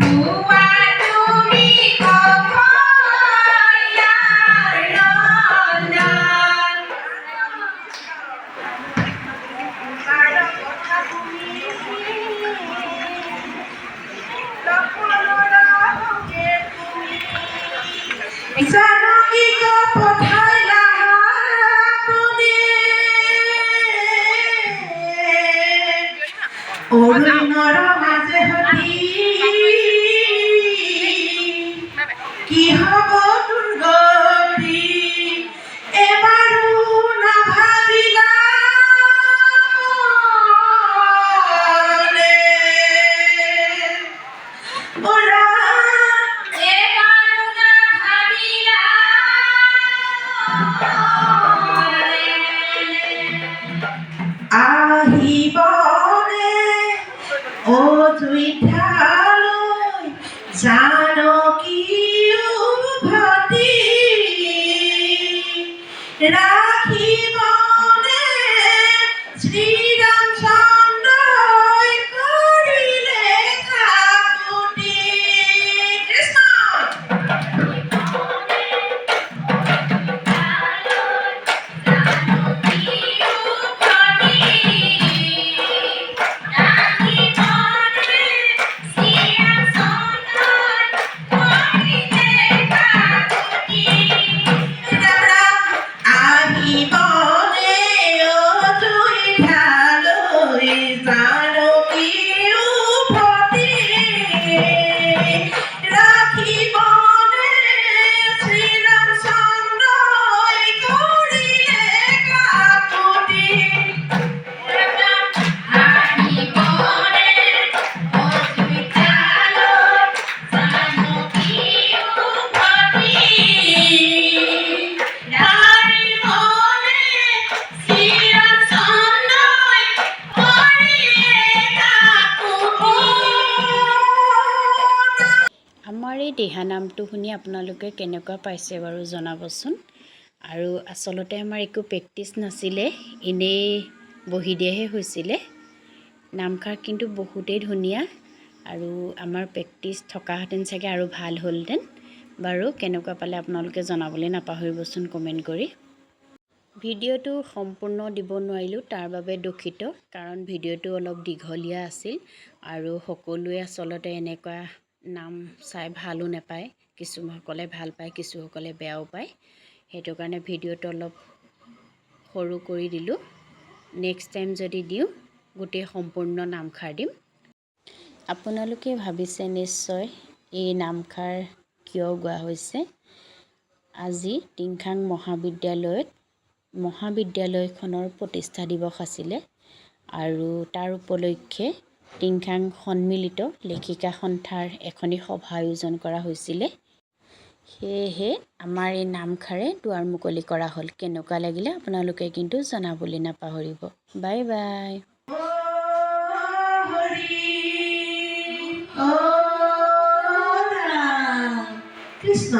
ভুৱা তুমি কমলাৰ ৰন্ধন। কাৰ কথা শুনি লক্ষ্মণৰ সঙ্গে তুমি জানকীক পঠাইলা আপুনি। অৰুণৰ মাজে সতি কি হব দুৰ্গতি এবাৰো নাভাবিলা মনে। ওৰা এবাৰো নাভাবিলা আহিবনে অযোধ্যালৈ জানকী উভতি। ৰাখিবনে শ্ৰীৰামচন্দ্ৰই কৰিলে কাকুতি। কৃষ্ণ আহিবনে অযোধ্যালৈ জানকী উভতি। ৰাখিবনে শ্ৰীৰামচন্দ্ৰই কৰিলে কাকুতি। আহিবনে অযোধ্যালৈ জানকী উভতি। আহিবনে শ্ৰীৰামচন্দ্ৰই কৰিলে কাকুতি। আমাৰ এই দিহানামটো শুনি আপোনালোকে কেনেকুৱা পাইছে বাৰু জনাবচোন। আৰু আচলতে আমাৰ একো প্ৰেক্টিচ নাছিলে, এনেই বহি দিয়াহে হৈছিলে। নামষাৰ কিন্তু বহুতেই ধুনীয়া, আৰু আমাৰ প্ৰেক্টিচ থকাহেঁতেন চাগে আৰু ভাল হ'লহেঁতেন। বাৰু কেনেকুৱা পালে আপোনালোকে জনাবলৈ নাপাহৰিবচোন কমেণ্ট কৰি। ভিডিঅ'টো সম্পূৰ্ণ দিব নোৱাৰিলোঁ, তাৰ বাবে দুখিত, কাৰণ ভিডিঅ'টো অলপ দীঘলীয়া আছিল আৰু সকলোৱে আচলতে এনেকুৱা নাম চাই ভালো নাপায়। কিছুসকলে ভাল পায়, কিছুসকলে বেয়াও পায়। সেইটো কাৰণে ভিডিঅ'টো অলপ সৰু কৰি দিলোঁ। নেক্সট টাইম যদি দিওঁ গোটেই সম্পূৰ্ণ নামষাৰ দিম। আপোনালোকে ভাবিছে নিশ্চয় এই নামষাৰ কিয় গোৱা হৈছে। আজি টিংখাং মহাবিদ্যালয়খনৰ প্ৰতিষ্ঠা দিৱস আছিলে, আৰু তাৰ উপলক্ষে টিংখাং সন্মিলিত লেখিকা সন্থাৰ এখনি সভা আয়োজন কৰা হৈছিলে। সেয়েহে আমাৰ এই নামষাৰে দুৱাৰ মুকলি কৰা হ'ল। কেনেকুৱা লাগিলে আপোনালোকে কিন্তু জনাবলৈ নাপাহৰিব। Bye bye. কৃষ্ণ।